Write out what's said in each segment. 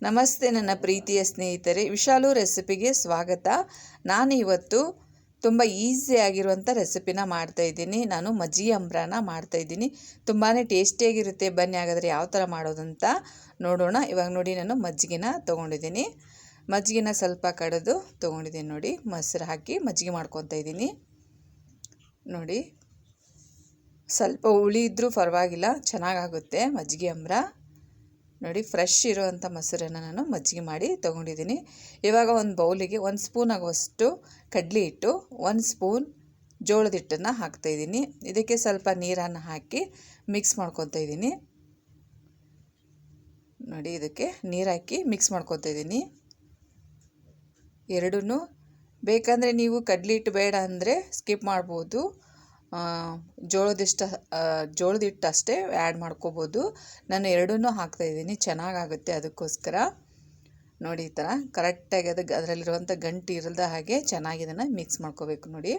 ನಮಸ್ತೆ ನನ್ನ ಪ್ರೀತಿಯ ಸ್ನೇಹಿತರೆ, ವಿಶಾಲು ರೆಸಿಪಿಗೆ ಸ್ವಾಗತ. ನಾನು ಇವತ್ತು ತುಂಬ ಈಸಿಯಾಗಿರುವಂಥ ರೆಸಿಪಿನ ಮಾಡ್ತಾಯಿದ್ದೀನಿ. ನಾನು ಮಜ್ಜಿಗೆ ಅಂಬ್ರಾನ ಮಾಡ್ತಾಯಿದ್ದೀನಿ. ತುಂಬಾ ಟೇಸ್ಟಿಯಾಗಿರುತ್ತೆ. ಬನ್ನಿ ಹಾಗಾದರೆ ಯಾವ ಥರ ಮಾಡೋದಂತ ನೋಡೋಣ. ಇವಾಗ ನೋಡಿ, ನಾನು ಮಜ್ಜಿಗೆನ ತೊಗೊಂಡಿದ್ದೀನಿ. ಮಜ್ಜಿಗೆನ ಸ್ವಲ್ಪ ಕಡೆದು ತೊಗೊಂಡಿದ್ದೀನಿ. ನೋಡಿ, ಮೊಸರು ಹಾಕಿ ಮಜ್ಜಿಗೆ ಮಾಡ್ಕೊತಾ ಇದ್ದೀನಿ. ನೋಡಿ, ಸ್ವಲ್ಪ ಹುಳಿ ಇದ್ದರೂ ಪರವಾಗಿಲ್ಲ, ಚೆನ್ನಾಗಾಗುತ್ತೆ ಮಜ್ಜಿಗೆ ಅಂಬ್ರ. ನೋಡಿ, ಫ್ರೆಶ್ ಇರುವಂಥ ಮೊಸರನ್ನು ನಾನು ಮಜ್ಜಿಗೆ ಮಾಡಿ ತೊಗೊಂಡಿದ್ದೀನಿ. ಇವಾಗ ಒಂದು ಬೌಲಿಗೆ 1 ಸ್ಪೂನ್ ಆಗುವಷ್ಟು ಕಡಲೆ ಹಿಟ್ಟು, 1 ಸ್ಪೂನ್ ಜೋಳದ ಹಿಟ್ಟನ್ನು ಹಾಕ್ತಾಯಿದ್ದೀನಿ. ಇದಕ್ಕೆ ಸ್ವಲ್ಪ ನೀರನ್ನು ಹಾಕಿ ಮಿಕ್ಸ್ ಮಾಡ್ಕೊತಾ ಇದ್ದೀನಿ. ನೋಡಿ, ಇದಕ್ಕೆ ನೀರು ಹಾಕಿ ಮಿಕ್ಸ್ ಮಾಡ್ಕೊತಾ ಇದ್ದೀನಿ. ಎರಡೂ ಬೇಕಂದರೆ ನೀವು ಕಡಲೆ ಹಿಟ್ಟು ಬೇಡ ಅಂದರೆ ಸ್ಕಿಪ್ ಮಾಡ್ಬೋದು. ಜೋಳದ ಹಿಟ್ಟು ಅಷ್ಟೇ ಆ್ಯಡ್ ಮಾಡ್ಕೋಬೋದು. ನಾನು ಎರಡನ್ನೂ ಹಾಕ್ತಾಯಿದ್ದೀನಿ, ಚೆನ್ನಾಗಾಗುತ್ತೆ ಅದಕ್ಕೋಸ್ಕರ. ನೋಡಿ, ಈ ಥರ ಕರೆಕ್ಟಾಗಿ ಅದರಲ್ಲಿರುವಂಥ ಗಂಟು ಇರಲ್ದ ಹಾಗೆ ಚೆನ್ನಾಗಿ ಇದನ್ನು ಮಿಕ್ಸ್ ಮಾಡ್ಕೋಬೇಕು. ನೋಡಿ,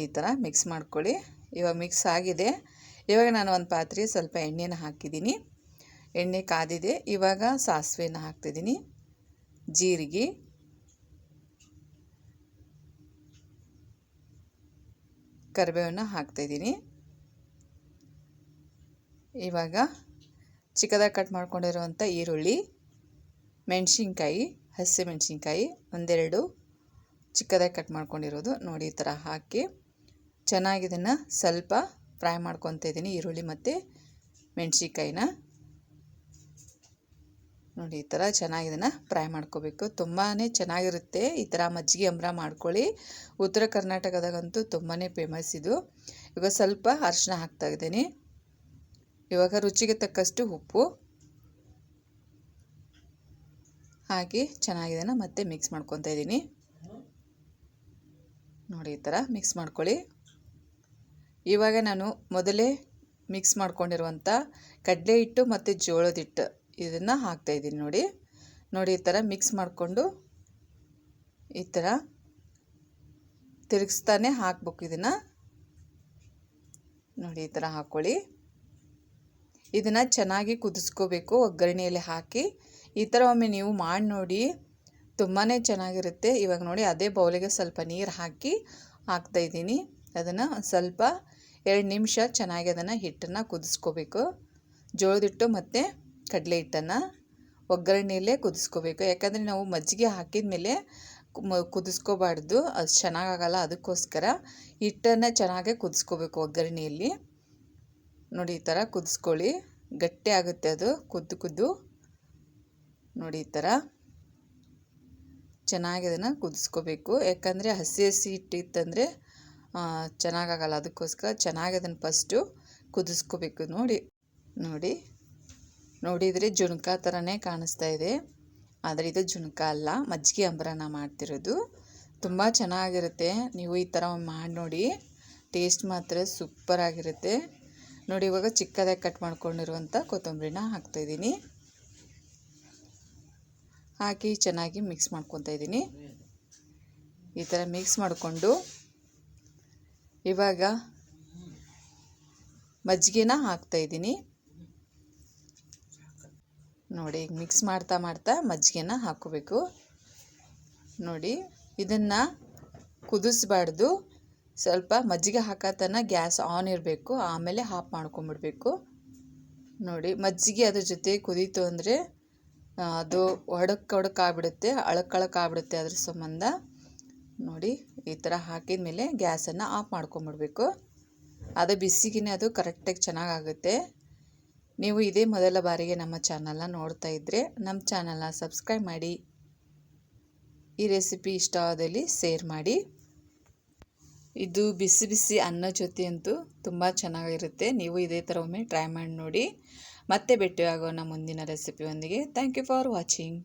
ಈ ಥರ ಮಿಕ್ಸ್ ಮಾಡ್ಕೊಳ್ಳಿ. ಇವಾಗ ಮಿಕ್ಸ್ ಆಗಿದೆ. ಇವಾಗ ನಾನು ಒಂದು ಪಾತ್ರೆಗೆ ಸ್ವಲ್ಪ ಎಣ್ಣೆನ ಹಾಕಿದ್ದೀನಿ. ಎಣ್ಣೆ ಕಾದಿದೆ. ಇವಾಗ ಸಾಸಿವೆನ ಹಾಕ್ತಿದ್ದೀನಿ, ಜೀರಿಗೆ, ಕರಿಬೇವನ್ನು ಹಾಕ್ತಾಯಿದ್ದೀನಿ. ಇವಾಗ ಚಿಕ್ಕದಾಗಿ ಕಟ್ ಮಾಡ್ಕೊಂಡಿರುವಂಥ ಈರುಳ್ಳಿ, ಮೆಣಸಿನ್ಕಾಯಿ, ಹಸಿಮೆಣಸಿನ್ಕಾಯಿ ಒಂದೆರಡು ಚಿಕ್ಕದಾಗಿ ಕಟ್ ಮಾಡ್ಕೊಂಡಿರೋದು, ನೋಡಿ ಈ ಥರ ಹಾಕಿ ಚೆನ್ನಾಗಿ ಇದನ್ನು ಸ್ವಲ್ಪ ಫ್ರೈ ಮಾಡ್ಕೊತಾ ಇದ್ದೀನಿ. ಈರುಳ್ಳಿ ಮತ್ತು ಮೆಣಸಿನ್ಕಾಯಿನ ನೋಡಿ, ಈ ಥರ ಚೆನ್ನಾಗಿ ಇದನ್ನು ಫ್ರೈ ಮಾಡ್ಕೋಬೇಕು. ತುಂಬಾ ಚೆನ್ನಾಗಿರುತ್ತೆ. ಈ ಥರ ಮಜ್ಜಿಗೆ ಅಂಬ್ರ ಮಾಡ್ಕೊಳ್ಳಿ. ಉತ್ತರ ಕರ್ನಾಟಕದಾಗಂತೂ ತುಂಬಾ ಫೇಮಸ್ ಇದು. ಇವಾಗ ಸ್ವಲ್ಪ ಅರಿಶಿನ ಹಾಕ್ತಾ ಇದ್ದೀನಿ. ಇವಾಗ ರುಚಿಗೆ ತಕ್ಕಷ್ಟು ಉಪ್ಪು ಹಾಕಿ ಚೆನ್ನಾಗಿ ಇದನ್ನು ಮತ್ತೆ ಮಿಕ್ಸ್ ಮಾಡ್ಕೊತಾ ಇದ್ದೀನಿ. ನೋಡಿ, ಈ ಥರ ಮಿಕ್ಸ್ ಮಾಡ್ಕೊಳ್ಳಿ. ಇವಾಗ ನಾನು ಮೊದಲೇ ಮಿಕ್ಸ್ ಮಾಡ್ಕೊಂಡಿರುವಂಥ ಕಡಲೆ ಹಿಟ್ಟು ಮತ್ತು ಜೋಳದ ಹಿಟ್ಟು ಇದನ್ನು ಹಾಕ್ತಾಯಿದ್ದೀನಿ. ನೋಡಿ, ಈ ಥರ ಮಿಕ್ಸ್ ಮಾಡಿಕೊಂಡು ಈ ಥರ ತಿರುಗಿಸ್ತಾನೆ ಹಾಕ್ಬೇಕು. ಇದನ್ನು ನೋಡಿ, ಈ ಥರ ಹಾಕ್ಕೊಳ್ಳಿ. ಇದನ್ನು ಚೆನ್ನಾಗಿ ಕುದಿಸ್ಕೋಬೇಕು ಒಗ್ಗರಣೆಯಲ್ಲಿ ಹಾಕಿ. ಈ ಥರ ಒಮ್ಮೆ ನೀವು ಮಾಡಿ ನೋಡಿ, ತುಂಬಾ ಚೆನ್ನಾಗಿರುತ್ತೆ. ಇವಾಗ ನೋಡಿ, ಅದೇ ಬೌಲಿಗೆ ಸ್ವಲ್ಪ ನೀರು ಹಾಕಿ ಹಾಕ್ತಾಯಿದ್ದೀನಿ. ಅದನ್ನು ಸ್ವಲ್ಪ 2 ನಿಮಿಷ ಚೆನ್ನಾಗಿ ಅದನ್ನು ಹಿಟ್ಟನ್ನು ಕುದಿಸ್ಕೋಬೇಕು. ಜೋಳದ ಹಿಟ್ಟು ಮತ್ತು ಕಡಲೆ ಹಿಟ್ಟನ್ನು ಒಗ್ಗರಣೆಯಲ್ಲೇ ಕುದಿಸ್ಕೋಬೇಕು. ಯಾಕಂದರೆ ನಾವು ಮಜ್ಜಿಗೆ ಹಾಕಿದ ಮೇಲೆ ಕುದಿಸ್ಕೋಬಾರ್ದು, ಅದು ಚೆನ್ನಾಗಾಗಲ್ಲ. ಅದಕ್ಕೋಸ್ಕರ ಹಿಟ್ಟನ್ನು ಚೆನ್ನಾಗೇ ಕುದಿಸ್ಕೋಬೇಕು ಒಗ್ಗರಣೆಯಲ್ಲಿ. ನೋಡಿ, ಈ ಥರ ಕುದಿಸ್ಕೊಳ್ಳಿ. ಗಟ್ಟಿ ಆಗುತ್ತೆ ಅದು ಕುದ್ದು. ನೋಡಿ, ಈ ಥರ ಚೆನ್ನಾಗಿ ಅದನ್ನು ಕುದಿಸ್ಕೋಬೇಕು. ಯಾಕಂದರೆ ಹಸಿ ಹಿಟ್ಟಿತ್ತಂದರೆ ಚೆನ್ನಾಗಾಗಲ್ಲ. ಅದಕ್ಕೋಸ್ಕರ ಚೆನ್ನಾಗಿ ಅದನ್ನು ಫಸ್ಟು ಕುದಿಸ್ಕೋಬೇಕು. ನೋಡಿದರೆ ಜುಣಕ ಥರನೇ ಕಾಣಿಸ್ತಾ ಇದೆ, ಆದರೆ ಇದು ಜುಣಕ ಅಲ್ಲ, ಮಜ್ಜಿಗೆ ಅಂಬ್ರನ ಮಾಡ್ತಿರೋದು. ತುಂಬ ಚೆನ್ನಾಗಿರುತ್ತೆ. ನೀವು ಈ ಥರ ಮಾಡಿ ನೋಡಿ, ಟೇಸ್ಟ್ ಮಾತ್ರ ಸೂಪರಾಗಿರುತ್ತೆ. ನೋಡಿ, ಇವಾಗ ಚಿಕ್ಕದಾಗಿ ಕಟ್ ಮಾಡ್ಕೊಂಡಿರುವಂಥ ಕೊತ್ತಂಬರಿನ ಹಾಕ್ತಾಯಿದ್ದೀನಿ. ಹಾಕಿ ಚೆನ್ನಾಗಿ ಮಿಕ್ಸ್ ಮಾಡ್ಕೊತಾ ಇದ್ದೀನಿ. ಈ ಥರ ಮಿಕ್ಸ್ ಮಾಡಿಕೊಂಡು ಇವಾಗ ಮಜ್ಜಿಗೆನ ಹಾಕ್ತಾಯಿದ್ದೀನಿ. ನೋಡಿ, ಈಗ ಮಿಕ್ಸ್ ಮಾಡ್ತಾ ಮಜ್ಜಿಗೆನ ಹಾಕ್ಕೋಬೇಕು. ನೋಡಿ, ಇದನ್ನು ಕುದಿಸ್ಬಾರ್ದು. ಸ್ವಲ್ಪ ಮಜ್ಜಿಗೆ ಹಾಕತನ ಗ್ಯಾಸ್ ಆನ್ ಇರಬೇಕು, ಆಮೇಲೆ ಆಫ್ ಮಾಡ್ಕೊಂಬಿಡ್ಬೇಕು. ನೋಡಿ, ಮಜ್ಜಿಗೆ ಅದ್ರ ಜೊತೆ ಕುದೀತು ಅಂದರೆ ಅದು ಒಡಕ್ಕಾಗ್ಬಿಡುತ್ತೆ, ಅಳಕ್ಕಾಗ್ಬಿಡುತ್ತೆ. ಅದ್ರ ಸಂಬಂಧ ನೋಡಿ, ಈ ಥರ ಹಾಕಿದ ಮೇಲೆ ಗ್ಯಾಸನ್ನು ಆಫ್ ಮಾಡ್ಕೊಂಬಿಡ್ಬೇಕು. ಅದು ಬಿಸಿಗೆ ಅದು ಕರೆಕ್ಟಾಗಿ ಚೆನ್ನಾಗಾಗುತ್ತೆ. ನೀವು ಇದೇ ಮೊದಲ ಬಾರಿಗೆ ನಮ್ಮ ಚಾನಲ್ನ ನೋಡ್ತಾ ಇದ್ದರೆ ನಮ್ಮ ಚಾನಲ್ನ ಸಬ್ಸ್ಕ್ರೈಬ್ ಮಾಡಿ. ಈ ರೆಸಿಪಿ ಇಷ್ಟ ಆದಲ್ಲಿ ಶೇರ್ ಮಾಡಿ. ಇದು ಬಿಸಿ ಬಿಸಿ ಅನ್ನ ಜೊತೆ ಅಂತೂ ತುಂಬ ಚೆನ್ನಾಗಿರುತ್ತೆ. ನೀವು ಇದೇ ಥರ ಒಮ್ಮೆ ಟ್ರೈ ಮಾಡಿ ನೋಡಿ. ಮತ್ತೆ ಭೇಟಿಯಾಗೋಣ ಮುಂದಿನ ರೆಸಿಪಿಯೊಂದಿಗೆ. Thank you for watching.